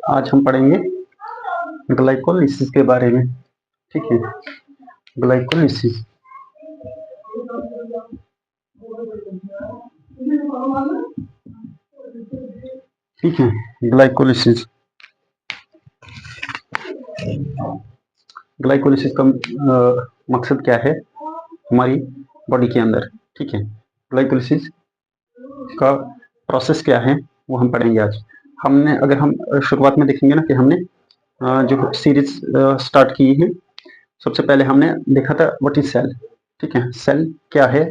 आज हम पढ़ेंगे ग्लाइकोलिसिस के बारे में। ठीक है, ग्लाइकोलिसिस। ठीक है, ग्लाइकोलिसिस। ग्लाइकोलिसिस का मकसद क्या है हमारी बॉडी के अंदर। ठीक है, ग्लाइकोलिसिस का प्रोसेस क्या है वो हम पढ़ेंगे आज। हमने अगर हम शुरुआत में देखेंगे ना कि हमने जो सीरीज स्टार्ट की है, सबसे पहले हमने देखा था व्हाट इज सेल। ठीक है, सेल क्या है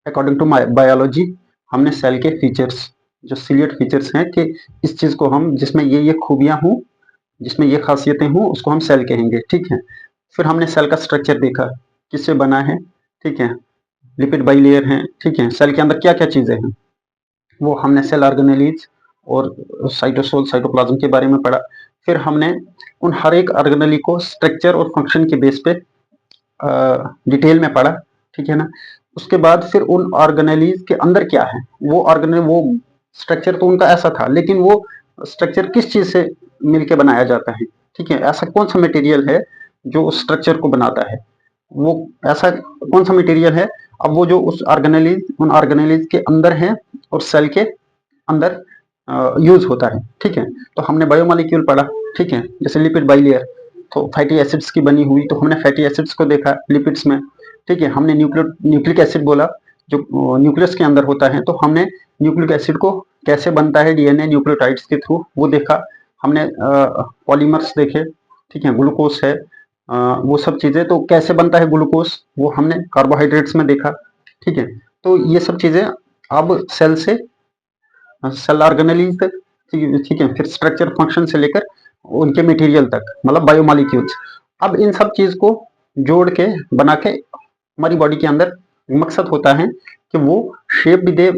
अकॉर्डिंग टू बायोलॉजी। हमने सेल के फीचर्स, जो सिलियट फीचर्स हैं कि इस चीज को हम, जिसमें ये खूबियां हों, जिसमें ये खासियतें हों, उसको हम सेल कहेंगे। ठीक है, फिर हमने सेल का स्ट्रक्चर देखा, किससे बना है। ठीक है, लिपिड बाइलेयर है। ठीक है, सेल के अंदर क्या क्या चीजें हैं वो हमने सेल ऑर्गेनेलीज और साइटोसोल साइटोप्लाज्म के बारे में पढ़ा। फिर हमने उन हर एक ऑर्गेनेली को स्ट्रक्चर और फंक्शन के बेस पे डिटेल में पढ़ा। ठीक है ना, उसके बाद फिर उन ऑर्गेनेलीज के अंदर क्या है, वो ऑर्गेनेल, वो स्ट्रक्चर तो उनका ऐसा था, लेकिन वो स्ट्रक्चर किस चीज से मिलके बनाया जाता है। ठीक है, ऐसा कौन सा मटेरियल है जो उस स्ट्रक्चर को बनाता है, वो ऐसा कौन सा मटेरियल है। अब वो जो उस ऑर्गेनेलीज, उन ऑर्गेनेलीज के अंदर है और सेल के अंदर यूज होता है। ठीक है, तो हमने बायोमोलिक्यूल पढ़ा। ठीक है, जैसे लिपिड बाइलेयर तो फैटी एसिड्स की बनी हुई, तो हमने फैटी एसिड्स को देखा लिपिड्स में। ठीक है, हमने न्यूक्लिक एसिड बोला जो न्यूक्लियस के अंदर होता है, तो हमने न्यूक्लिक एसिड को कैसे बनता है डीएनए न्यूक्लियोटाइड्स के थ्रू वो देखा। हमने पॉलीमर्स देखे। ठीक है, ग्लूकोज है, वो सब चीजें, तो कैसे बनता है ग्लूकोज वो हमने कार्बोहाइड्रेट्स में देखा। ठीक है, तो ये सब चीजें अब सेल से सेल ऑर्गेनेलीज तक। ठीक है, फिर स्ट्रक्चर फंक्शन से लेकर उनके मटेरियल तक, मतलब बायोमोलिक्यूल्स। अब इन सब चीज को जोड़ के बना के हमारी बॉडी के अंदर मकसद होता है कि वो शेप भी दे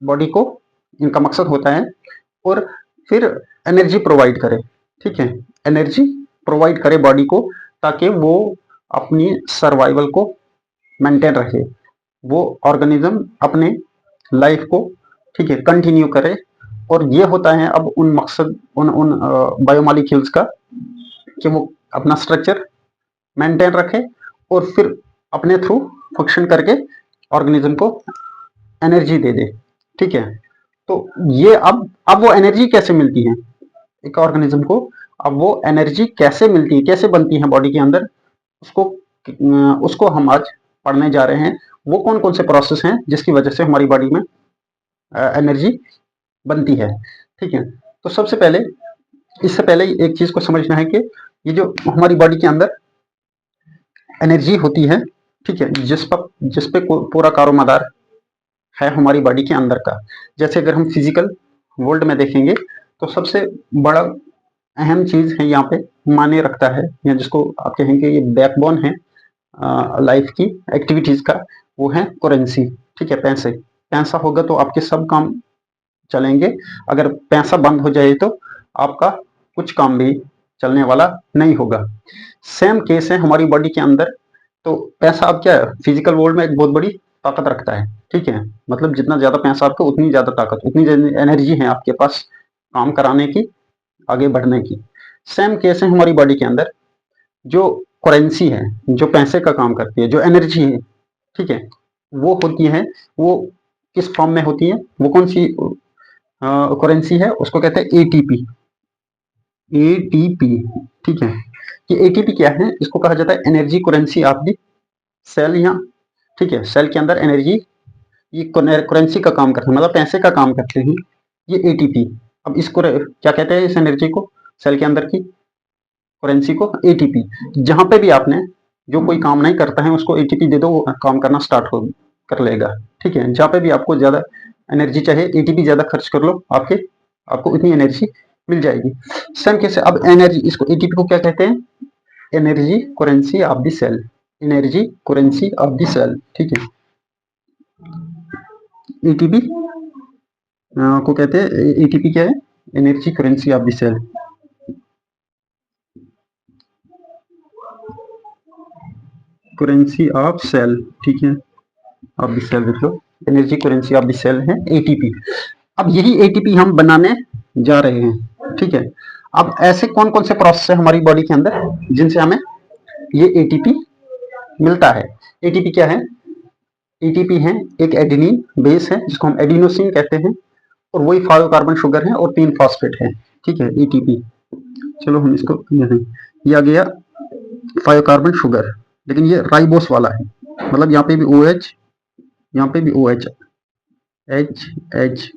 बॉडी को, इनका मकसद होता है। और फिर एनर्जी प्रोवाइड करे। ठीक है, एनर्जी प्रोवाइड करे बॉडी को, ताकि वो अपनी सर्वाइवल को मेंटेन रखे, वो ऑर्गेनिज्म अपने लाइफ को, ठीक है, कंटिन्यू करे। और ये होता है अब उन मकसद, उन उन बायोमोलिक्यूल्स का, कि वो अपना स्ट्रक्चर मेंटेन रखे और फिर अपने थ्रू फंक्शन करके ऑर्गेनिज्म को एनर्जी दे दे। ठीक है, तो ये अब वो एनर्जी कैसे मिलती है एक ऑर्गेनिज्म को, अब वो एनर्जी कैसे मिलती है, कैसे बनती है बॉडी के अंदर, उसको उसको हम आज पढ़ने जा रहे हैं। वो कौन कौन से प्रोसेस हैं जिसकी वजह से हमारी बॉडी में एनर्जी बनती है। ठीक है, तो सबसे पहले, इससे पहले एक चीज को समझना है कि ये जो हमारी बॉडी के अंदर एनर्जी होती है, ठीक है, जिस पे पूरा कारोमदार है हमारी बॉडी के अंदर का। जैसे अगर हम फिजिकल वर्ल्ड में देखेंगे तो सबसे बड़ा अहम चीज है यहाँ पे माने रखता है, या जिसको आप कहेंगे ये बैकबोन है लाइफ की एक्टिविटीज का, वो है करेंसी। ठीक है, पैसे। पैसा होगा तो आपके सब काम चलेंगे। अगर पैसा बंद हो जाए तो आपका कुछ काम भी चलने वाला नहीं होगा। सेम केस है हमारी बॉडी के अंदर। तो पैसा अब क्या है, फिजिकल वर्ल्ड में एक बहुत बड़ी ताकत रखता है। ठीक है, मतलब जितना ज्यादा पैसा आपका, उतनी ज्यादा ताकत, उतनी एनर्जी है आपके पास काम कराने की, आगे बढ़ने की। सेम केस है हमारी बॉडी के अंदर। जो करेंसी है, जो पैसे का काम करती है, जो एनर्जी है, ठीक है, वो होती है, वो किस फॉर्म में होती है, वो कौन सी करेंसी है, उसको कहते हैं एटीपी। एटीपी, ठीक है, ये एटीपी क्या है, इसको कहा जाता है energy currency of the cell. या ठीक है, सेल के अंदर एनर्जी, ये करेंसी का काम करते हैं, मतलब पैसे का काम करते हैं ये एटीपी। अब इसको क्या कहते हैं, इस एनर्जी को, सेल के अंदर की करेंसी को एटीपी। जहां पे भी आपने, जो कोई काम नहीं करता है उसको एटीपी दे दो, वो काम करना स्टार्ट कर लेगा। ठीक है, जहां पे भी आपको ज्यादा एनर्जी चाहिए, एटीपी ज्यादा खर्च कर लो, आपको उतनी एनर्जी मिल जाएगी। सेम कैसे, अब एनर्जी, इसको एटीपी को क्या कहते हैं, energy currency of the cell. Energy currency of the cell. ठीक है, एटीपी को कहते हैं, एटीपी क्या है, energy currency of the cell. Currency of cell. ठीक है, ऑफ द सेल लिख लो, energy currency of the cell है एटीपी। अब यही एटीपी हम बनाने जा रहे हैं, ठीक है। अब ऐसे कौन कौन से प्रोसेस है हमारी बॉडी के अंदर जिनसे हमें ये एटीपी मिलता है। एटीपी क्या है? एटीपी है एक एडेनिन बेस है जिसको हम एडिनोसिन कहते हैं, और वही 5 कार्बन शुगर है और 3 फॉस्फेट है, ठीक है, एटीपी। चलो हम इसको ये आ गया 5 कार्बन शुगर, लेकिन ये राइबोस वाला है, मतलब यहाँ पे भी OH, यहाँ पे भी OH, H,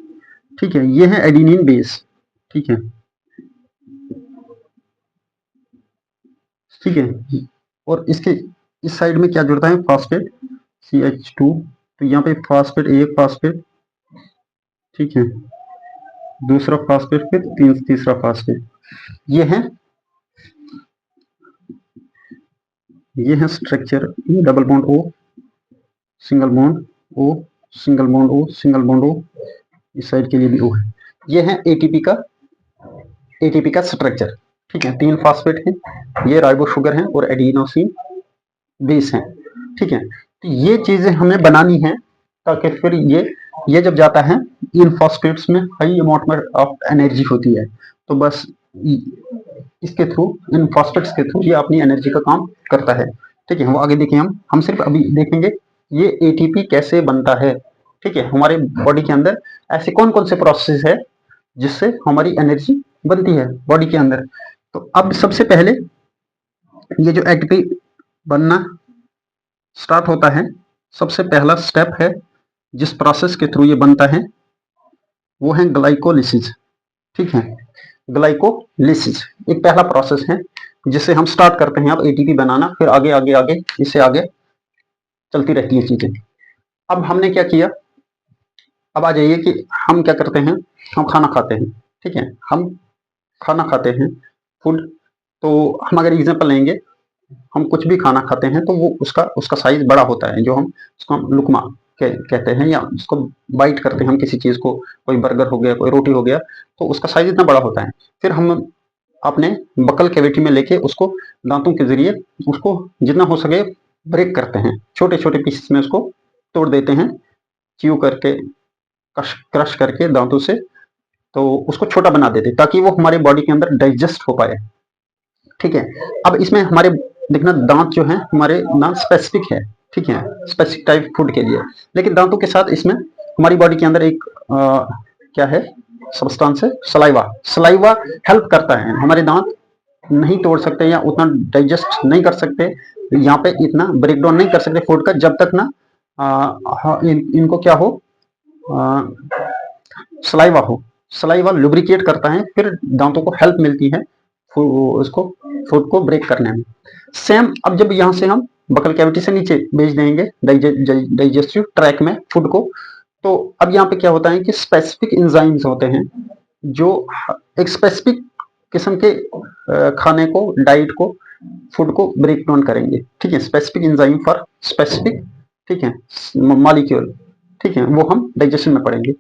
ठीक है, ये है एडिनिन बेस, ठीक है, ठीक है। और इसके इस साइड में क्या जुड़ता है? फॉस्फेट CH2, तो यहाँ पे फॉस्फेट, एक फॉस्फेट, ठीक है, दूसरा फॉस्फेट, फिर तीसरा फॉस्फेट। ये है structure, double bond O, single bond O, single bond O, single bond O, इस साइड के लिए भी O है। ये है एटीपी का स्ट्रक्चर, ठीक है, 3 फॉस्फेट है, ये राइबो शुगर है और एडिनोसिन बेस है, ठीक है। तो ये चीजें हमें बनानी है ताकि फिर ये जब जाता है इन फॉस्फेट्स में हाई अमाउंट में ऑफ एनर्जी होती है, तो बस इसके थ्रू, इन फॉस्फेट्स के थ्रू ये अपनी एनर्जी का काम करता है, ठीक है। वो आगे देखें, हम सिर्फ अभी देखेंगे ये एटीपी कैसे बनता है, ठीक है। हमारे बॉडी के अंदर ऐसे कौन कौन से प्रोसेस है जिससे हमारी एनर्जी बनती है बॉडी के अंदर। तो अब सबसे पहले ये जो एटीपी बनना स्टार्ट होता है, सबसे पहला स्टेप है जिस प्रोसेस के थ्रू ये बनता है वो है ग्लाइकोलिसिस, ठीक है। ग्लाइकोलिसिस एक पहला प्रोसेस है जिससे हम स्टार्ट करते हैं अब एटीपी बनाना, फिर आगे आगे आगे इससे आगे चलती रहती है चीजें। अब हमने क्या किया, अब आ जाइए कि हम क्या करते हैं, हम खाना खाते हैं, ठीक है, हम खाना खाते हैं, फूड। तो हम अगर एग्जांपल लेंगे, हम कुछ भी खाना खाते हैं तो वो उसका साइज बड़ा होता है, जो हम उसको हम लुकमा कहते हैं, या उसको बाइट करते हैं हम किसी चीज को, कोई बर्गर हो गया, कोई रोटी हो गया, तो उसका साइज इतना बड़ा होता है। फिर हम अपने बकल कैविटी में लेके उसको दांतों के जरिए उसको जितना हो सके ब्रेक करते हैं, छोटे छोटे पीसेस में उसको तोड़ देते हैं, च्यू करके, क्रश करके दांतों से, तो उसको छोटा बना देते ताकि वो हमारे बॉडी के अंदर डाइजेस्ट हो पाए, ठीक है। अब इसमें हमारे देखना, दांत जो है हमारे दांत स्पेसिफिक है, ठीक है, स्पेसिफिक टाइप फूड के लिए, लेकिन दांतों के साथ इसमें हमारी बॉडी के अंदर एक क्या है सब्सटेंस है, सलाइवा। सलाइवा हेल्प करता है, हमारे दांत नहीं तोड़ सकते या उतना डाइजेस्ट नहीं कर सकते, यहाँ पे इतना ब्रेक डाउन नहीं कर सकते फूड का, जब तक ना इनको क्या हो, सलाइवा हो। सलाइवा लुब्रिकेट करता है, फिर दांतों को हेल्प मिलती है उसको फूड को ब्रेक करने में। सेम अब जब यहाँ से हम बकल कैविटी से नीचे भेज देंगे डाइजेस्टिव ट्रैक में फूड को, तो अब यहाँ पे क्या होता है कि स्पेसिफिक एंजाइम्स होते हैं जो एक स्पेसिफिक किस्म के खाने को, डाइट को, फूड को ब्रेक डाउन करेंगे, ठीक है, स्पेसिफिक एंजाइम फॉर स्पेसिफिक, ठीक है, मॉलिक्यूल, ठीक है, वो हम डाइजेशन में पढ़ेंगे।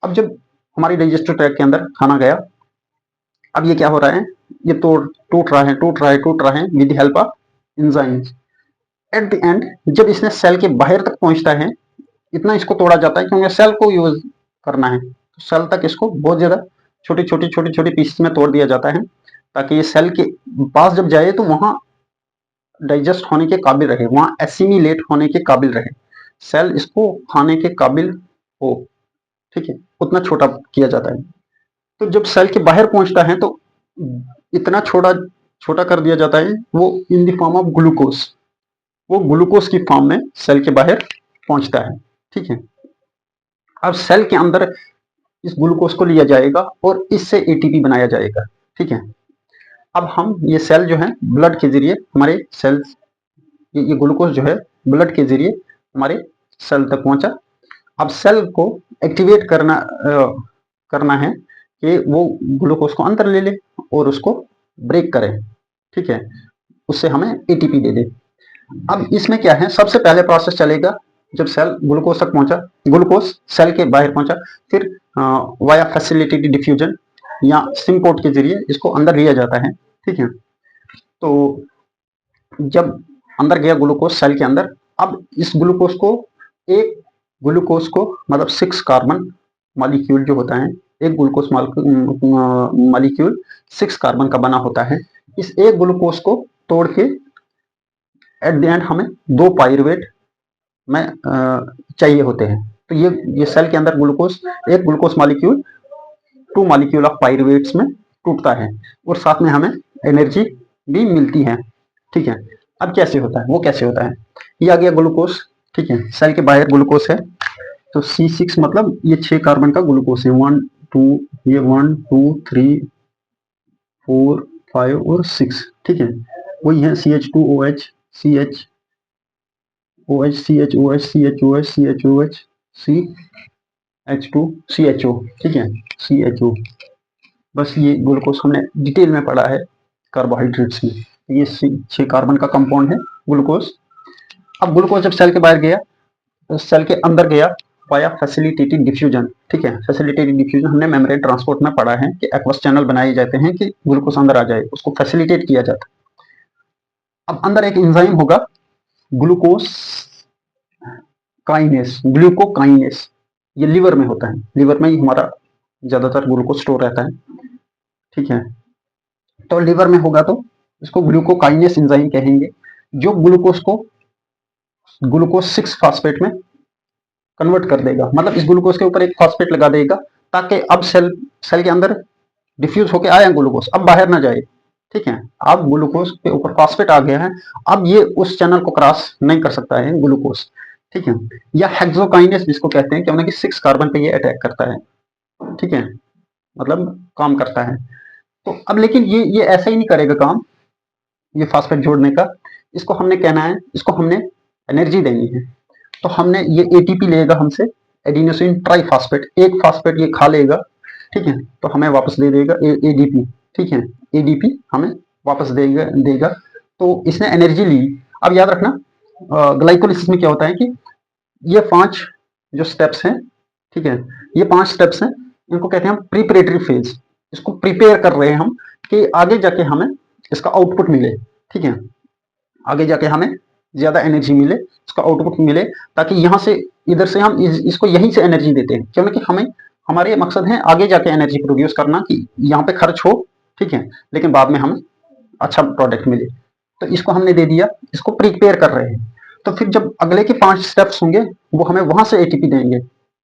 अब जब हमारी डाइजेस्टिव ट्रैक के अंदर खाना गया, अब ये क्या हो रहा है, ये टूट रहा है with help of enzymes. At the end जब इसने सेल के बाहर तक पहुंचता है, इतना इसको तोड़ा जाता है क्योंकि सेल को यूज करना है, तो सेल तक इसको बहुत ज्यादा छोटे पीसेस में तोड़ दिया जाता है ताकि ये सेल के पास जब जाए तो वहां डाइजेस्ट होने के काबिल रहे, वहां एसिमिलेट होने के काबिल रहे, सेल इसको खाने के काबिल हो, ठीक है, उतना छोटा किया जाता है। तो जब सेल के बाहर पहुंचता है तो इतना छोटा कर दिया जाता है, वो in the form of glucose, वो ग्लूकोज की फॉर्म में सेल के बाहर पहुंचता है, ठीक है। अब सेल के अंदर इस ग्लूकोज को लिया जाएगा और इससे एटीपी बनाया जाएगा, ठीक है। अब हम ये सेल जो है ब्लड के जरिए हमारे सेल्स, ये ग्लूकोज जो है ब्लड के जरिए हमारे सेल तक पहुंचा। अब सेल को एक्टिवेट करना है कि वो ग्लूकोज को अंदर ले ले और उसको ब्रेक करे, ठीक है, उससे हमें एटीपी दे दे। अब इसमें क्या है, सबसे पहले प्रोसेस चलेगा जब सेल ग्लूकोज तक पहुंचा, ग्लूकोज सेल के बाहर पहुंचा, फिर वाया फैसिलिटेटेड डिफ्यूजन या सिम्पोर्ट के जरिए इसको अंदर लिया जाता है, ठीक है। तो जब अंदर गया ग्लूकोज सेल के अंदर, अब इस ग्लूकोज को एक ग्लूकोज को मतलब 6 कार्बन मॉलिक्यूल जो होता है, एक ग्लूकोज मॉलिक्यूल 6 कार्बन का बना होता है। इस एक ग्लूकोज को तोड़ के एट द एंड हमें 2 पाइरुवेट में चाहिए होते हैं। तो ये सेल के अंदर ग्लूकोज, एक ग्लूकोज मॉलिक्यूल 2 मॉलिक्यूल ऑफ पाइरुवेट्स में टूटता है और साथ में हमें एनर्जी भी मिलती है। ठीक है, अब कैसे होता है, वो कैसे होता है, ये आ गया ग्लूकोज। ठीक है, सेल के बाहर ग्लूकोज है, तो C6 मतलब ये 6 कार्बन का ग्लूकोज है, 1 2, ये 1 2 3 4 5 और 6। ठीक है, वही है CH2OH, CH OH, CHOH, CHOH, CHOH, CH2, CHO। ठीक है, CHO। बस ये ग्लूकोज हमने डिटेल में पढ़ा है कार्बोहाइड्रेट्स में। ये 6 कार्बन का कंपाउंड है ग्लूकोज। अब ग्लूकोज जब सेल के बाहर गया, तो सेल के अंदर गया वाया फैसिलिटेटेड डिफ्यूजन। ठीक है, फैसिलिटेटेड डिफ्यूजन हमने मेम्ब्रेन ट्रांसपोर्ट में पढ़ा है कि एक्वस चैनल बनाए जाते हैं कि ग्लूकोज अंदर आ जाए, उसको फैसिलिटेट किया जाता है। अब अंदर एक एंजाइम होगा ग्लूकोज काइनेस, ग्लूकोकाइनेस। ये लीवर में होता है, लीवर में ही हमारा ज्यादातर ग्लूकोज स्टोर रहता है। ठीक है, तो लीवर में होगा तो इसको ग्लूकोकाइनेस एंजाइम कहेंगे, जो ग्लूकोज को ग्लूकोज 6 फास्फेट में कन्वर्ट कर देगा। मतलब इस ग्लूकोज के ऊपर एक फास्फेट लगा देगा ताकि अब सेल के अंदर डिफ्यूज होके आया ग्लूकोज, अब बाहर ना जाए। ठीक है, अब ग्लूकोज के ऊपर फास्फेट आ गया है, अब ये उस चैनल को क्रॉस नहीं कर सकता है ग्लूकोज। ठीक है, या हेक्सोकाइनेस जिसको कहते हैं, क्योंकि 6 कार्बन पे ये अटैक करता है। ठीक है, मतलब काम करता है। तो अब लेकिन ये ऐसा ही नहीं करेगा काम, ये फास्फेट जोड़ने का। इसको हमने कहना है, इसको हमने एनर्जी देनी है, तो हमने ये एटीपी लेगा हमसे, एडिनोसिन ट्राइफॉस्फेट, एक फास्फेट ये खा लेगा। ठीक है, तो हमें वापस दे देगा एडीपी। ठीक है, एडीपी हमें वापस देगा। तो इसने एनर्जी ली। अब याद रखना ग्लाइकोलिसिस में क्या होता है कि ये 5 जो स्टेप्स हैं, ठीक है, ये 5 स्टेप्स हैं, इनको कहते हैं हम प्रिपरेटरी फेज। इसको प्रिपेयर कर रहे हैं हम कि आगे जाके हमें इसका आउटपुट मिले। ठीक है, आगे जाके हमें ज्यादा एनर्जी मिले, इसका आउटपुट मिले, ताकि यहाँ से इधर से हम इसको यहीं से एनर्जी देते हैं, क्योंकि हमें हमारे मकसद है आगे जाके एनर्जी प्रोड्यूस करना कि यहाँ पे खर्च हो। ठीक है, लेकिन बाद में हमें अच्छा प्रोडक्ट मिले। तो इसको हमने दे दिया, इसको प्रिपेयर कर रहे हैं। तो फिर जब अगले के 5 स्टेप्स होंगे वो हमें वहां से एटीपी देंगे।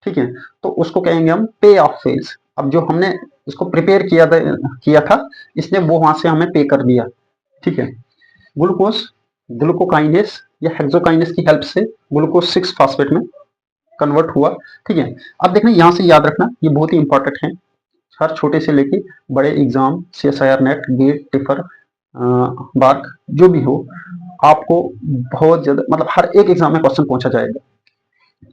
ठीक है, तो उसको कहेंगे हम पे ऑफ फेज। अब जो हमने इसको प्रिपेयर किया था, इसने वो वहां से हमें पे कर दिया। ठीक है, ग्लूकोज ग्लूकोकाइनेस या हेक्सोकाइनेस की हेल्प से ग्लूकोज 6 फास्फेट में कन्वर्ट हुआ। ठीक है, अब देखना यहाँ से याद रखना, ये बहुत ही इंपॉर्टेंट है। हर छोटे से लेके बड़े exam, CSIR NET, GATE, TIFR, BARC, जो भी हो, आपको बहुत ज्यादा मतलब हर एक एग्जाम में क्वेश्चन पूछा जाएगा।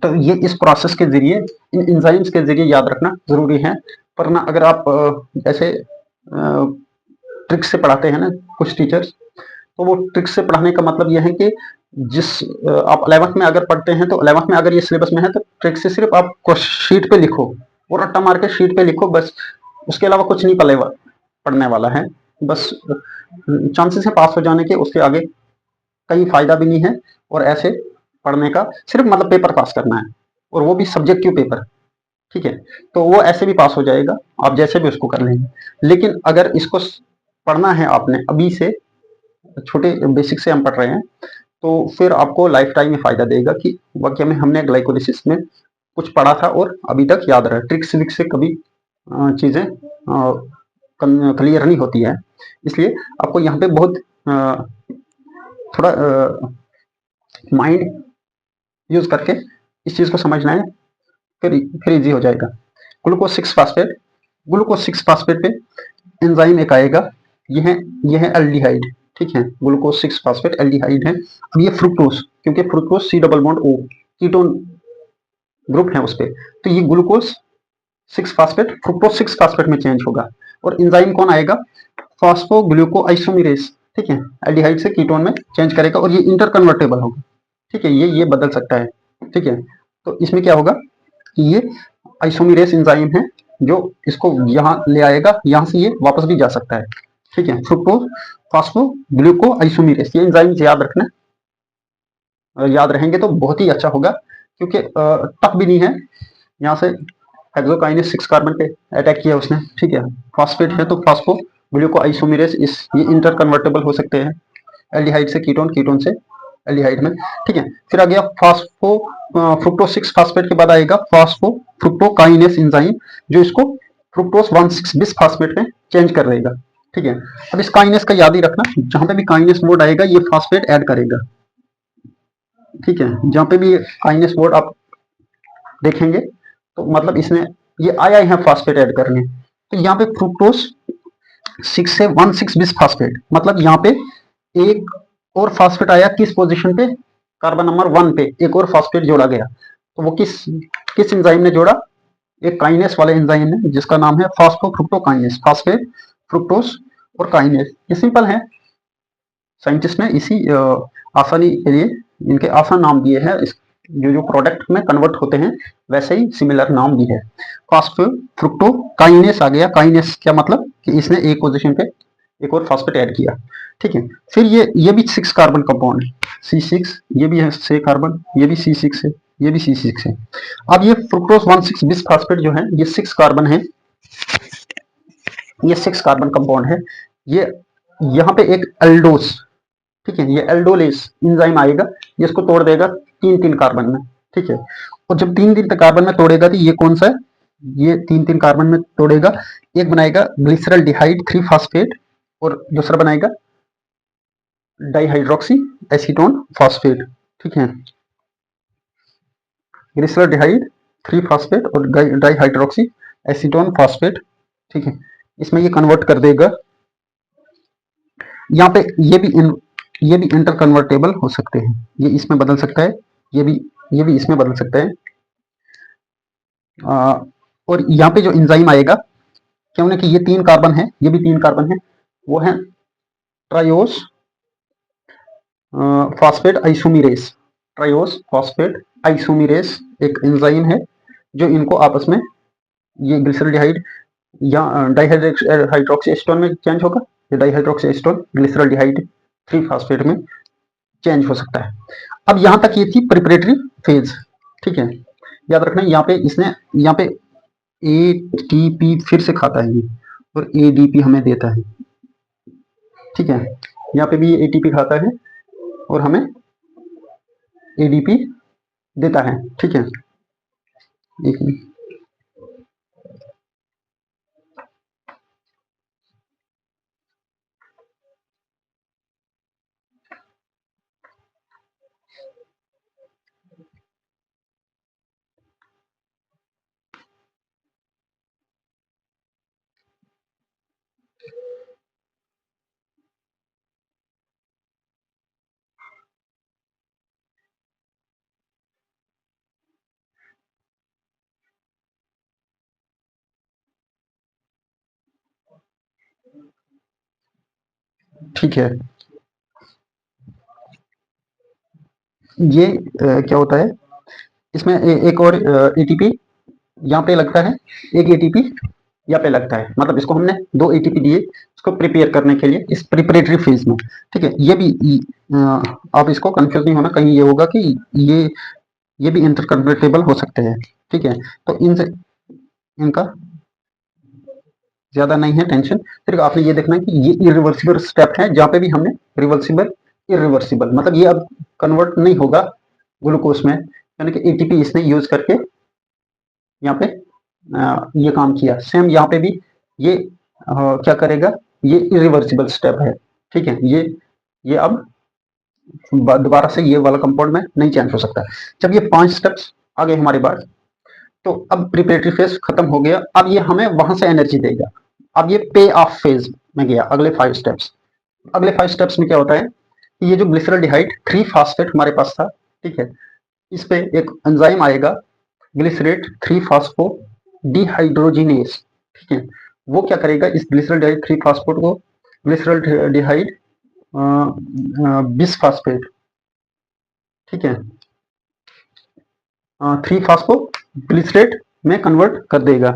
तो ये इस प्रोसेस के जरिए, इन एंजाइम्स के जरिए याद रखना जरूरी है। पर ना अगर आप ऐसे ट्रिक्स से पढ़ाते हैं ना कुछ टीचर्स, तो वो ट्रिक्स से पढ़ाने का मतलब यह है कि जिस आप 11th में अगर पढ़ते हैं, तो 11th में अगर ये सिलेबस में है, तो ट्रिक से सिर्फ आप शीट पे लिखो और रट्टा मार के शीट पे लिखो बस, उसके अलावा कुछ नहीं पढ़ने वाला है। बस चांसेस है पास हो जाने के, उसके आगे कहीं फायदा भी नहीं है। और ऐसे पढ़ने का सिर्फ मतलब पेपर पास करना है, और वो भी सब्जेक्टिव पेपर। ठीक है, तो वो ऐसे भी पास हो जाएगा, आप जैसे भी उसको कर लेंगे। लेकिन अगर इसको पढ़ना है आपने अभी से, छोटे बेसिक से हम पढ़ रहे हैं, तो फिर आपको लाइफ टाइम में फायदा देगा कि वाकई में हमने ग्लाइकोलिसिस में कुछ पढ़ा था और अभी तक याद रहा। ट्रिक्स विक्स से कभी चीजें क्लियर नहीं होती है, इसलिए आपको यहाँ पे बहुत थोड़ा माइंड यूज करके इस चीज को समझना है, फिर इजी हो जाएगा। ग्लूकोज 6 फास्फेट, ग्लूकोज 6 फास्फेट पे एंजाइम एक आएगा, ये है एल्डिहाइड। ठीक है, ग्लूकोज 6 फास्फेट एल्डिहाइड है। अब ये फ्रुक्टोज, क्योंकि fructose C double bond O ketone group है उस पे, तो ये ग्लूकोज 6 फास्फेट फ्रुक्टोज 6 फास्फेट में चेंज होगा। और एंजाइम कौन आएगा, फॉस्फोग्लूकोआइसोमेरेज। ठीक है, एल्डिहाइड से कीटोन में चेंज करेगा, और ये इंटरकन्वर्टेबल होगा। ठीक है, ये बदल सकता है। ठीक है, तो इसमें क्या होगा कि ये आइसोमेरेज एंजाइम है जो इसको यहाँ ले आएगा, यहाँ से ये वापस भी जा सकता है। ठीक है, फ्रुक्टोज फॉस्फोग्लूकोआइसोमेरेज, ये एंजाइम याद रखना, याद रहेंगे तो बहुत ही अच्छा होगा, क्योंकि टफ भी नहीं है। यहाँ से हेक्सोकाइनेस 6 कार्बन पे अटैक किया उसने, ठीक है। फॉस्फेट है तो फॉस्फो ग्लूको आइसोमेरेज, इस ये इंटर कन्वर्टेबल हो सकते हैं एल्डिहाइड से कीटोन, कीटोन से एल्डिहाइड में, ठीक है। फिर आ गया फॉस्फो फ्रुक्टोज 6 फॉस्फेट के बाद आएगा फॉस्फो फ्रुक्टोकाइनेस एंजाइम, जो इसको फ्रुक्टोज 1,6 बिस फॉस्फेट में चेंज कर देगा, ठीक है। अब इस काइनेस का याद ही रखना, जहां पे भी काइनेस वर्ड आएगा ये फॉस्फेट ऐड करेगा, ठीक है। जहां पे भी काइनेस वर्ड आप देखेंगे तो मतलब इसने ये आया है फॉस्फेट ऐड करने। तो यहाँ पे फ्रुक्टोज 6 से 1,6 बिस फॉस्फेट, मतलब यहाँ पे एक और फॉस्फेट आया किस पोजीशन पे, कार्बन नंबर 1 पे एक और फॉस्फेट जोड़ा गया। तो वो किस किस एंजाइम ने जोड़ा, एक काइनेस वाले एंजाइम ने, जिसका नाम है फॉस्फोफ्रुक्टोकाइनेस, फॉस्फेट फ्रुक्टोज और काइनेस। ये सिंपल है, साइंटिस्ट ने इसी आसानी के लिए इनके आसान नाम दिए हैं। जो जो प्रोडक्ट में कन्वर्ट होते हैं वैसे ही सिमिलर नाम भी है। फॉस्फोफ्रुक्टोकाइनेस आ गया, काइनेस क्या मतलब कि इसने एक पोजीशन पे एक और फॉस्फेट ऐड किया, ठीक है। फिर ये भी 6 कार्बन कंपाउंड है, C6, ये भी है 6 कार्बन, ये भी C6 है, ये भी C6 है। अब ये फ्रुक्टोज 1,6 बिस फॉस्फेट जो है ये 6 कार्बन है, ये 6 कार्बन कंपाउंड है। ये यहाँ पे एक एल्डोस, ठीक है, ये एल्डोलेस एंजाइम आएगा, ये इसको तोड़ देगा 3-3 कार्बन में, ठीक है। और जब 3-3 कार्बन में तोड़ेगा तो ये कौन सा है, ये 3-3 कार्बन में तोड़ेगा, एक बनाएगा ग्लिसरल डिहाइड 3 फॉस्फेट और दूसरा बनाएगा डाइहाइड्रोक्सी एसीटोन फॉस्फेट, ठीक है। ग्लिसरल डिहाइड 3 फॉस्फेट और डाइहाइड्रोक्सी एसीटोन फॉस्फेट, ठीक है। इसमें ये कन्वर्ट कर देगा। यहाँ पे ये भी इंटर कन्वर्टेबल हो सकते हैं, ये इसमें बदल सकता है, ये भी इसमें बदल सकता है। और यहाँ पे जो एंजाइम आएगा, क्या उन्हें कि ये 3 कार्बन है, ये भी 3 कार्बन है, वो है triose phosphate isomerase, triose phosphate isomerase एक एंजाइम है जो इनको आपस में, ये ग्लिसरल्डिहाइड या डाइहाइड्रोक्सी एसीटोन में चेंज होगा, ये डाइहाइड्रोक्सी एसीटोन ग्लिसरल्डिहाइड 3 फॉस्फेट में चेंज हो सकता है। अब यहां तक ये थी प्रिपरेटरी फेज, ठीक है। याद रखना यहाँ पे इसने, यहाँ पे एटीपी फिर से खाता है ये, और एडीपी हमें देता है, ठीक है। यहाँ पे भी ये एटीपी खाता है और हमें एडीपी देता है, ठीक है। एक मिनट, ठीक है। ये क्या होता है, इसमें एक और एटीपी यहाँ पे लगता है, एक एटीपी यहाँ पे लगता है, मतलब इसको हमने 2 एटीपी दिए इसको प्रिपेयर करने के लिए इस प्रिपरेटरी फेज में, ठीक है। ये भी आप इसको कंफ्यूज नहीं होना, कहीं ये होगा कि ये भी इंटरकन्वर्टेबल हो सकते हैं, ठीक है। तो इनसे इनका ज्यादा नहीं है टेंशन। फिर आपने ये देखना है कि ये इरिवर्सिबल स्टेप है, जहाँ पे भी हमने रिवर्सिबल इरिवर्सिबल, मतलब ये अब कन्वर्ट नहीं होगा ग्लूकोज में, यानी कि एटीपी इसने यूज करके यहाँ पे ये काम किया। सेम यहाँ पे भी ये क्या करेगा, ये इरिवर्सिबल स्टेप है, ठीक है। ये अब दोबारा से ये वाला कंपाउंड में नहीं चेंज हो सकता। जब ये 5 स्टेप्स आ गए हमारे पास, तो अब प्रिपरेटरी फेज खत्म हो गया, अब ये हमें वहां से एनर्जी देगा। अब ये पे ऑफ फेज में गया, अगले 5 स्टेप्स। अगले 5 स्टेप्स में क्या होता है, ये जो ग्लिसरल्डिहाइड 3 फॉस्फेट हमारे पास था, ठीक है, इस पे एक एंजाइम आएगा ग्लिसरेट 3 फॉस्फो डिहाइड्रोजिनेस, ठीक है। वो क्या करेगा, इस ग्लिसरल्डिहाइड 3 फॉस्फेट को ग्लिसरल्डिहाइड बिसफॉस्फेट, ठीक है, 3 फॉस्फो ग्लिसरेट में कन्वर्ट कर देगा।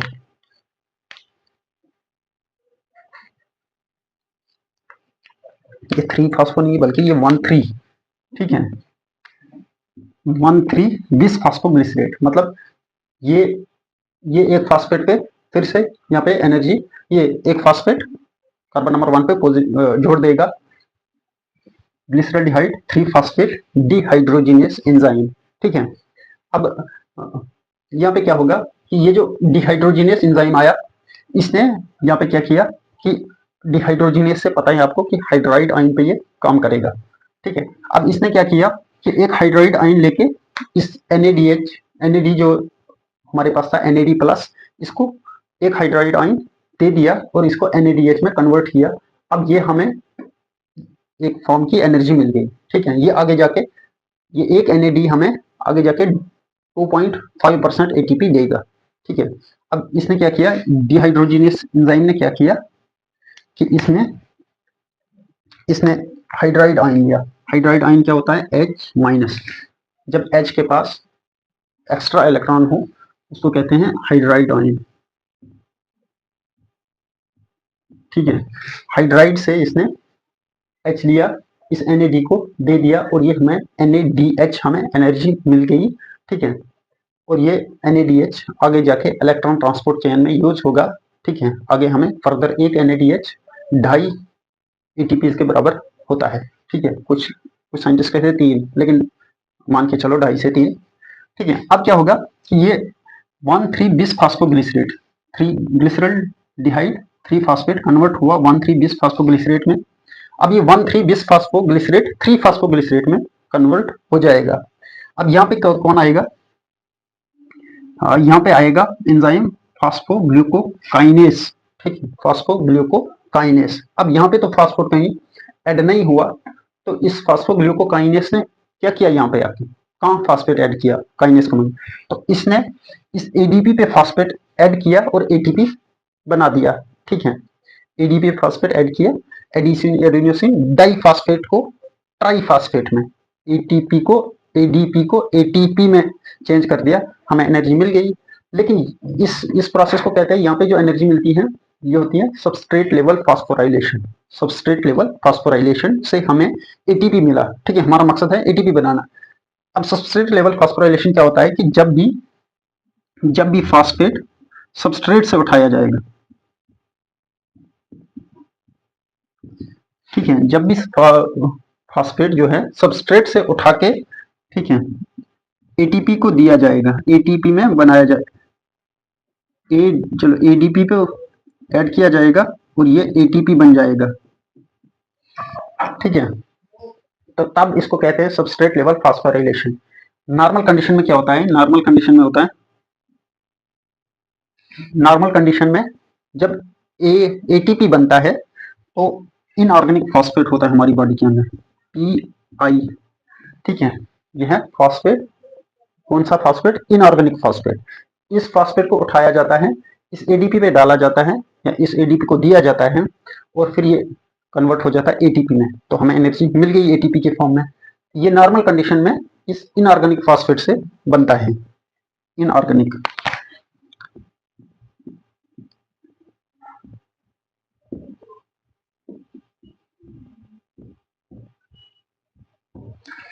ये 3 फॉस्फो नहीं बल्कि ये 1,3, ठीक है, 1,3 बिस फास्फोग्लिसरेट, मतलब ये एक फास्फेट पे फिर से यहाँ पे एनर्जी, ये एक फास्फेट कार्बन नंबर 1 पे जोड़ देगा ग्लिसरॉल्डिहाइड 3 फास्फेट डिहाइड्रोजिनेस एंजाइम। ठीक है, अब यहाँ पे क्या होगा कि ये जो डिहाइड्रोजिनेस एंजाइम आया, इसने यहाँ पे क्या किया कि डिहाइड्रोजिनेस से पता है आपको कि हाइड्राइड आयन पे ये काम करेगा। ठीक है, अब इसने क्या किया कि एक हाइड्राइड आयन लेके इस NAD जो हमारे पास था NAD प्लस, इसको एक हाइड्राइड आयन दे दिया और इसको NADH में कन्वर्ट किया। अब ये हमें एक फॉर्म की एनर्जी मिल गई। ठीक है, ये आगे जाके ये एक NAD हमें आगे जाके 2.5% ATP देगा। ठीक है, अब इसने क्या किया, डिहाइड्रोजिनेस एंजाइम ने क्या किया कि इसने हाइड्राइड आयन लिया। हाइड्राइड आयन क्या होता है, H माइनस। जब H के पास एक्स्ट्रा इलेक्ट्रॉन हो उसको कहते हैं हाइड्राइड आयन। ठीक है, हाइड्राइड से इसने H लिया, इस NAD को दे दिया और ये हमें NADH हमें एनर्जी मिल गई। ठीक है, और ये NADH आगे जाके इलेक्ट्रॉन ट्रांसपोर्ट चेन में यूज होगा। ठीक है, आगे हमें फर्दर एक NADH 2.5 ATP के बराबर होता है। ठीक है, कुछ साइंटिस्ट कहते हैं 3, लेकिन मान के चलो 2.5 से 3। ठीक है, अब क्या होगा कि ये 1,3 बिस फास्फोग्लिसरेट 3 ग्लिसरल डिहाइड 3 फास्फेट कन्वर्ट हुआ 1,3 बिस फास्फोग्लिसरेट में। अब ये 1,3 बिस फास्फोग्लिसरेट 3 फास्फोग्लिसरेट में कन्वर्ट हो जाएगा। अब यहाँ पे कौन आएगा, यहाँ पे आएगा एंजाइम फास्फोग्लूकोकाइनेस। ठीक है, फास्फोग्लूकोकाइनेस। अब यहाँ पे तो फास्फोट कहीं ऐड नहीं हुआ, तो इस फास्फोग्लूकोकाइनेस ने क्या किया, यहाँ पे आके कहाँ फास्फेट ऐड किया, काइनेस का मतलब, तो इसने इस ADP पे फास्फेट ऐड किया और ATP बना दिया। ठीक है, ADP पे फास्फेट ऐड किया, एडिनोसिन डाइफास्फेट को ट्राइफास्फेट में, ATP को ADP को ATP में चेंज कर दिया, हमें एनर्जी मिल गई। लेकिन इस प्रोसेस को कहते हैं, यहाँ पे जो एनर्जी मिलती है ये होती है substrate level phosphorylation. Substrate level phosphorylation से हमें ATP मिला। ठीक है, हमारा मकसद है ATP बनाना। अब सबस्ट्रेट लेवल फास्फोराइलेशन क्या होता है कि जब भी फास्फेट सबस्ट्रेट से उठाया जाएगा, ठीक है, जब भी फास्फेट जो है सबस्ट्रेट से उठा के, ठीक है, ATP को दिया जाएगा, ATP में बनाया जाए, चलो ADP पे ऐड किया जाएगा और ये ATP बन जाएगा। ठीक है, तो तब इसको कहते हैं substrate level phosphorylation. Normal condition में क्या होता है, नॉर्मल कंडीशन में होता है, नॉर्मल कंडीशन में जब ATP बनता है तो इनऑर्गेनिक फॉस्फेट होता है हमारी बॉडी के अंदर, PI। ठीक है, यह है फॉस्फेट, कौन सा फॉस्फेट, इनऑर्गेनिक फॉस्फेट। इस फॉस्फेट को उठाया जाता है, इस ADP पे डाला जाता है या इस ADP को दिया जाता है और फिर ये कन्वर्ट हो जाता है ATP में, तो हमें एनर्जी मिल गई ATP के फॉर्म में। ये नॉर्मल कंडीशन में इस इनऑर्गेनिक फॉस्फेट से बनता है, इनऑर्गेनिक।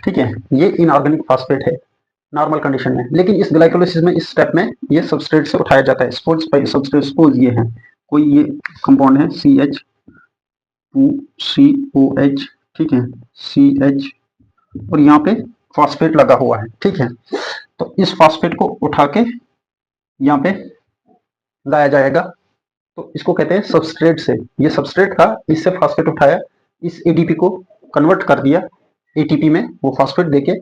ठीक है, ये इनऑर्गेनिक फॉस्फेट है नॉर्मल कंडीशन में। लेकिन इस ग्लाइकोलाइसिस में, इस स्टेप में ये सबस्ट्रेट से उठाया जाता है। सबस्ट्रेट सपोज ये है, कोई ये कंपाउंड है CH2COH, ठीक है, CH, और यहाँ पे फॉस्फेट लगा हुआ है। ठीक है, तो इस फॉस्फेट को उठा के यहाँ पे लाया जाएगा, तो इसको कहते हैं सबस्ट्रेट से। ये सबस्ट्रेट था, इससे फॉस्फेट उठाया, इस ADP को कन्वर्ट कर दिया ATP में, वो फॉस्फेट देके,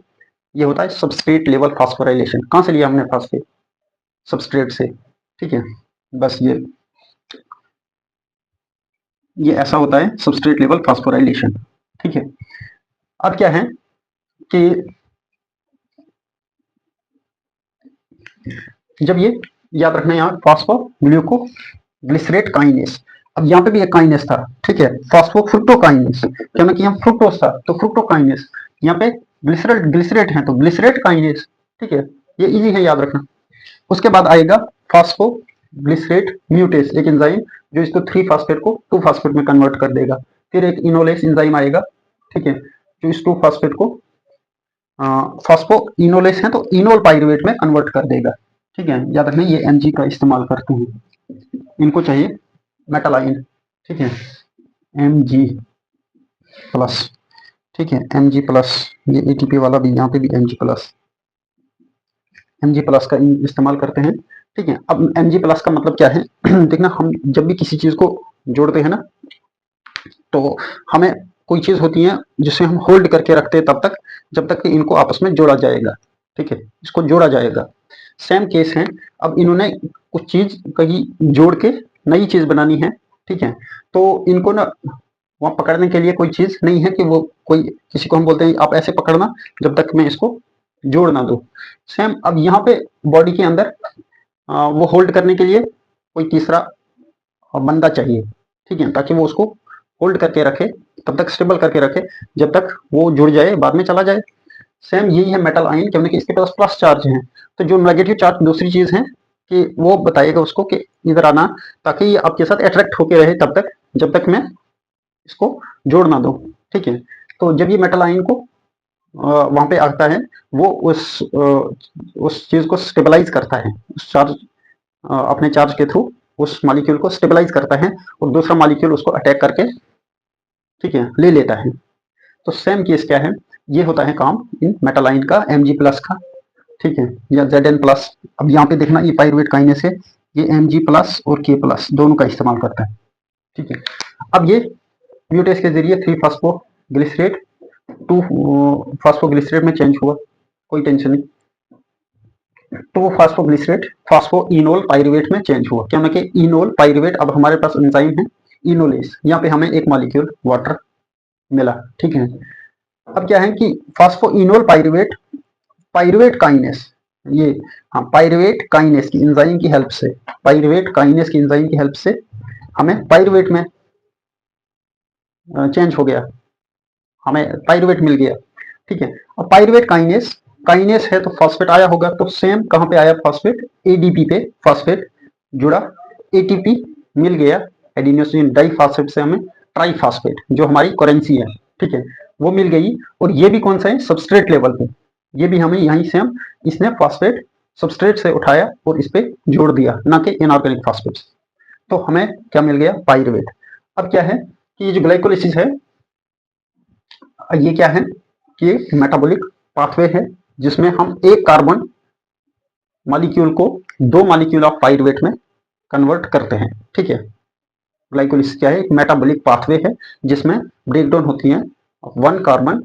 ये होता है सबस्ट्रेट लेवल फास्फोराइलेशन। कहाँ से लिया हमने फॉस्फेट, सबस्ट्रेट से। ठीक है, बस ये ऐसा होता है सबस्ट्रेट लेवल फास्फोराइलेशन। ठीक है, अब क्या है कि जब ये याद रखना, यहाँ फास्फोग्लूकोग्लिसरेट काइनेस, अब यहाँ पे भी एक काइनेस था। ठीक है, फास्फोफ्रुक्टोकाइनेस, क्या मैं कि यहाँ फ्रुक्टोज था तो फ्रुक्टोकाइनेस, यहाँ पे ग्लिसरेट है तो ग्लिसरेट काइनेस। ठीक है, ये इजी है याद रखना। उसके बाद आएगा फास्फोग्लिसरेट म्यूटेस, एक एंजाइम जो इसको 3 फास्फेट को 2 फास्फेट में कन्वर्ट कर देगा। फिर एक इनोलेस एंजाइम आएगा, ठीक है, जो इस 2 फास्फेट को फॉस्फो इनोलेस है तो इनोल पाइरुवेट में कन्वर्ट कर देगा। ठीक है, याद रखना ये Mg का इस्तेमाल करते हैं, इनको चाहिए मेटल आयन। ठीक है, Mg प्लस। ठीक है, Mg प्लस, ये एटीपी वाला भी यहाँ पे भी Mg प्लस, Mg प्लस का इस्तेमाल करते हैं। ठीक है, अब Mg प्लस का मतलब क्या है देखना, हम जब भी किसी चीज को जोड़ते हैं ना, तो हमें कोई चीज होती है जिसे हम होल्ड करके रखते हैं तब तक, जब तक कि इनको आपस में जोड़ा जाएगा। ठीक है, इसको जोड़ा जाएगा। सेम केस है, अब इन्होंने कुछ चीज कहीं जोड़ के नई चीज बनानी है। ठीक है, तो इनको ना वहां पकड़ने के लिए कोई चीज नहीं है कि वो कोई, किसी को हम बोलते हैं आप ऐसे पकड़ना जब तक मैं इसको जोड़ ना दूं। सेम अब यहाँ पे बॉडी के अंदर वो होल्ड करने के लिए कोई तीसरा बंदा चाहिए। ठीक है, ताकि वो उसको होल्ड करके रखे, तब तक स्टेबल करके रखे जब तक वो जुड़ जाए, बाद में चला जाए। सेम यही है मेटल आयन, क्योंकि इसके पास प्लस चार्ज है, तो जो नेगेटिव चार्ज दूसरी चीज है कि वो बताएगा उसको कि इधर आना, ताकि ये आपके साथ अट्रैक्ट होके रहे तब तक, जब तक मैं इसको जोड़ ना दूं। ठीक है, तो जब ये मेटल आयन को वहां पे आता है, वो उस चीज को स्टेबलाइज करता है, उस चार्ज, अपने चार्ज के थ्रू उस मॉलिक्यूल को स्टेबलाइज करता है, और दूसरा मॉलिक्यूल उसको अटैक करके, ठीक है, ले लेता है। तो सेम केस क्या है, ये होता है काम इन मेटल आयन का, Mg प्लस का। ठीक है, या Zn प्लस। अब यहाँ पे देखना, ये पाइरुवेट काइनेस है, ये Mg प्लस और K प्लस दोनों का इस्तेमाल करता है। ठीक है, अब ये म्यूटेस के जरिए 3 फास्फोग्लिसरेट 2 फास्फोग्लिसरेट में चेंज हुआ, कोई टेंशन नहीं। 2 फास्फोग्लिसरेट फास्फोइनोल पाइरुवेट में चेंज हुआ, क्योंकि इनोल पाइरुवेट, अब हमारे पास एंजाइम है इनोलेस, यहाँ पे हमें एक मॉलिक्यूल वाटर मिला। ठीक है, अब क्या है कि फास्फोइनोल पाइरुवेट, पाइरुवेट काइनेस, ये, हाँ, पाइरुवेट काइनेस की एंजाइम की हेल्प से, पाइरुवेट काइनेस की एंजाइम की हेल्प से हमें पाइरुवेट में चेंज हो गया, हमें पाइरुवेट मिल गया। ठीक है, अब पाइरुवेट काइनेस, काइनेस है तो फॉस्फेट आया होगा, तो सेम कहाँ पे आया फॉस्फेट, एडीपी पे फॉस्फेट जुड़ा, एटीपी मिल गया, एडिनोसिन डाइफॉस्फेट से हमें ट्राइफॉस्फेट, जो हमारी करेंसी है। ठीक है, वो मिल गई, और ये भी कौन सा है, सबस्ट्रेट लेवल पे, ये भी हमें यहीं से हम, इसने फॉस्फेट सबस्ट्रेट से उठाया और इस पे जोड़ दिया, ना कि इनऑर्गेनिक फॉस्फेट। तो हमें क्या मिल गया, पाइरुवेट। अब क्या है कि ये जो ग्लाइकोलिसिस है, ये क्या है कि एक मेटाबॉलिक पाथवे है, जिसमें हम एक कार्बन मॉलिक्यूल को 2 मॉलिक्यूल ऑफ पाइरुवेट में कन्वर्ट करते हैं। ठीक है, ग्लाइकोलिसिस क्या है, एक मेटाबॉलिक पाथवे है जिसमें ब्रेकडाउन होती है 1 carbon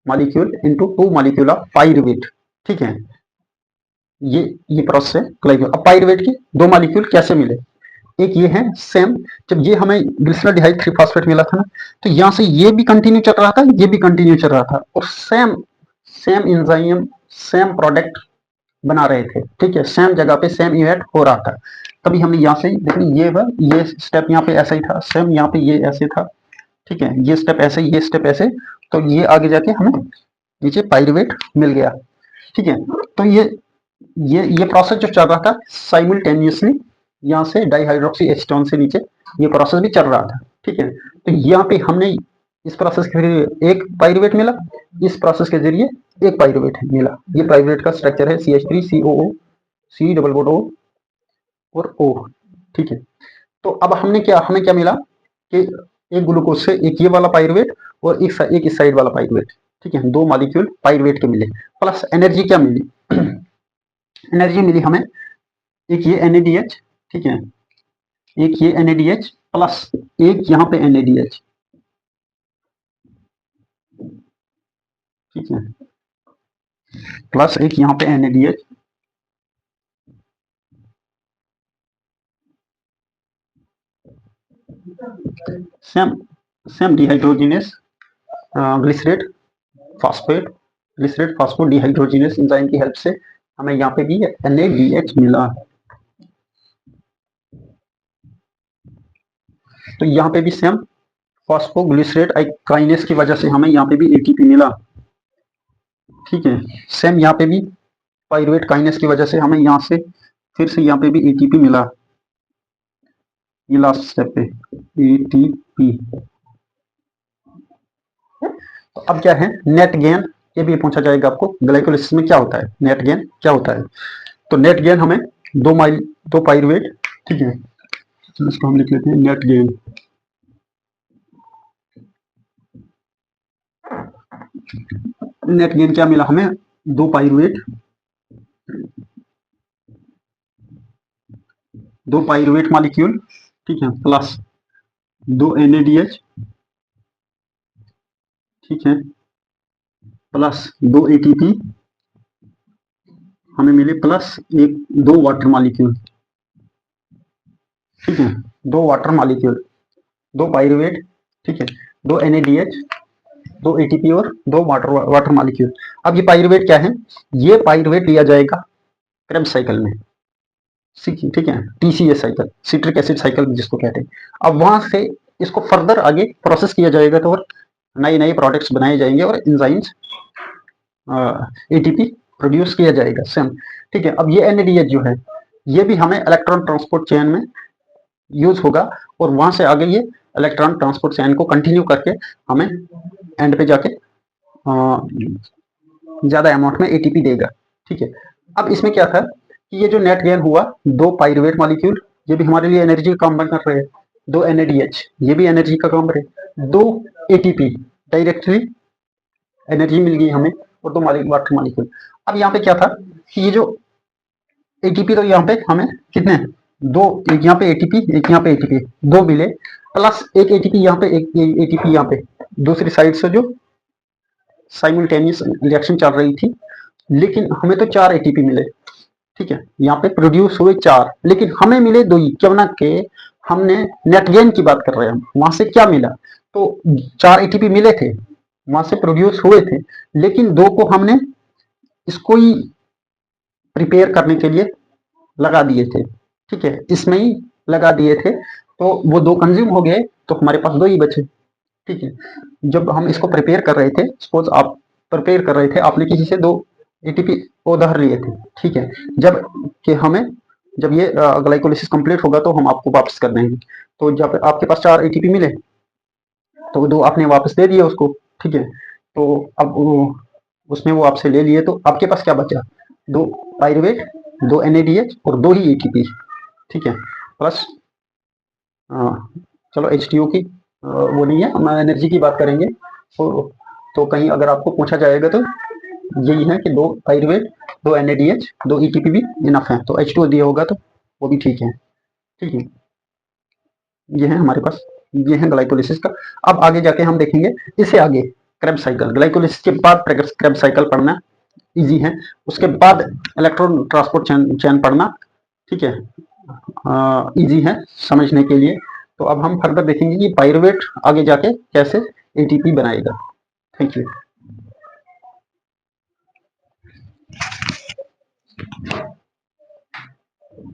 molecule into 2 molecule of pyruvate. ठीक है, ये प्रोसेस है ग्लाइकोल। अब पाइरुवेट की 2 मॉलिक्यूल कैसे मिले, एक ये है सेम, जब ये हमें ग्लिसरॉल्डिहाइड 3 फास्फेट मिला था ना, तो यहाँ से ये भी कंटिन्यू चल रहा था, ये भी कंटिन्यू चल रहा था, और same same enzyme, same product बना रहे थे। ठीक है, सेम जगह पे सेम इवेंट हो रहा था। तभी हमने यहाँ से देखिए, ये स्टेप यहाँ पे ऐसा ही था, सेम यहाँ पे ये ऐसे था। ठीक है, ये स्टेप ऐसे, ये स्टेप ऐसे, तो ये आगे जाके हमें नीचे पाइरुवेट मिल गया। ठीक है, तो ये प्रोसेस जो चल रहा था साइमल्टेनियसली, यहाँ से डाइहाइड्रोक्सी एसीटोन से नीचे ये प्रोसेस भी चल रहा था। ठीक है, तो यहाँ पे हमने इस प्रोसेस के जरिए एक पाइरुवेट मिला, इस प्रोसेस के जरिए एक पाइरुवेट मिला। ये पाइरुवेट का स्ट्रक्चर है CH3COO, C double bond O और O। ठीक है, तो अब हमें क्या मिला कि एक ग्लूकोज से एक ये वाला पाइरुवेट और एक इस साइड वाला पाइरुवेट। ठीक है, 2 मॉलिक्यूल पाइरुवेट के मिले, प्लस एनर्जी क्या मिली एनर्जी मिली हमें, एक ये NADH। ठीक है, एक ये NADH प्लस एक यहाँ पे NADH। ठीक है, प्लस एक यहाँ पे NADH, same same dehydrogenase glycerate phosphate, glycerate phospho dehydrogenase enzyme की हेल्प से हमें यहाँ पे भी NADH मिला। तो यहाँ पे भी सेम फॉस्फोग्लिसरेट काइनेस की वजह से हमें यहाँ पे भी ATP मिला। ठीक है, सेम यहाँ पे भी पाइरुवेट काइनेस की वजह से हमें यहाँ से फिर से यहाँ पे भी ATP मिला, ये लास्ट स्टेप पे ATP। तो अब क्या है, नेट गेन ये भी पूछा जाएगा आपको ग्लाइकोलिसिस में क्या होता है, नेट गेन क्या होता है। तो नेट गेन हमें 2 पाइरुवेट, ठीक है, तो इसको हम लिख लेते हैं नेट गेन। नेट गेन क्या मिला हमें, 2 पाइरुवेट, 2 पाइरुवेट मॉलिक्यूल, ठीक है, प्लस 2 NADH, ठीक है, प्लस 2 ATP हमें मिले, प्लस 2 वाटर मॉलिक्यूल, ठीक है, 2 वाटर मॉलिक्यूल, 2 पाइरुवेट, ठीक है, 2 NADH, 2 ATP और 2 वाटर मॉलिक्यूल। अब ये पाइरुवेट क्या है, ये पाइरुवेट लिया जाएगा क्रेब्स साइकिल में, ठीक है, TCA cycle, citric acid cycle जिसको कहते हैं। अब वहां से इसको फर्दर आगे प्रोसेस किया जाएगा तो और नए नए प्रोडक्ट्स बनाए जाएंगे और एंजाइम्स ATP प्रोड्यूस किया जाएगा सेम, ठीक है। अब ये NADH जो है ये भी हमें इलेक्ट्रॉन ट्रांसपोर्ट चेन में यूज होगा और वहां से आगे ये इलेक्ट्रॉन ट्रांसपोर्ट चेन को कंटिन्यू करके हमें एंड पे जाके ज्यादा अमाउंट में ATP देगा, ठीक है। अब इसमें क्या था कि ये जो नेट गेन हुआ, 2 पाइरुवेट मॉलिक्यूल, ये भी हमारे लिए एनर्जी का काम कर रहे हैं, 2 NADH ये भी एनर्जी का काम रहे, 2 ATP डायरेक्टली एनर्जी मिल गई हमें, और 2 वाटर मॉलिक्यूल। अब यहाँ पे क्या था कि ये जो ATP, तो यहाँ पे हमें कितने, 2, एक यहाँ पे ATP, एक यहाँ पे ATP, 2 मिले, प्लस एक ATP यहाँ पे, एक ATP यहाँ पे, दूसरी साइड से जो साइमल्टेनियस रिएक्शन चल रही थी, लेकिन हमें तो 4 ATP मिले, ठीक है, यहाँ पे प्रोड्यूस हुए 4, लेकिन हमें मिले 2 ही, क्यों ना के हमने नेट गेन की बात कर रहे हैं हम, वहां से क्या मिला, तो 4 ATP मिले थे, वहां से प्रोड्यूस हुए थे, लेकिन 2 को हमने इसको ही प्रिपेयर करने के लिए लगा दिए थे, ठीक है, इसमें ही लगा दिए थे, तो वो 2 कंज्यूम हो गए, तो हमारे पास 2 ही बचे, ठीक है। जब हम इसको प्रिपेयर कर रहे थे, सपोज आप प्रिपेयर कर रहे थे, आपने किसी से 2 ATP उधार लिए थे, ठीक है, जब कि हमें, जब ये ग्लाइकोलिसिस कंप्लीट होगा तो हम आपको वापस कर देंगे, तो जब आपके पास 4 ATP मिले तो 2 आपने वापस दे दिए उसको, ठीक है, तो अब उसने वो आपसे ले लिए, तो आपके पास क्या बचा, 2 पाइरुवेट, 2 NADH और 2 ही ATP, ठीक है, प्लस चलो H2O की वो नहीं है, हम एनर्जी की बात करेंगे, तो कहीं अगर आपको पूछा जाएगा तो यही है कि 2 पाइरुवेट, 2 NADH, 2 ATP भी इनफ है, तो H2O दिया होगा तो वो भी ठीक है, ठीक है। ये है हमारे पास, ये है ग्लाइकोलिसिस का। अब आगे जाके हम देखेंगे इससे आगे क्रेब्स साइकिल, ग्लाइकोलिसिस के बाद क्रेब्स साइकिल पढ़ना इजी है, उसके बाद इलेक्ट्रॉन ट्रांसपोर्ट चैन पढ़ना, ठीक है, इजी है समझने के लिए। तो अब हम फर्दर देखेंगे कि पाइरुवेट आगे जाके कैसे ATP बनाएगा। Thank you.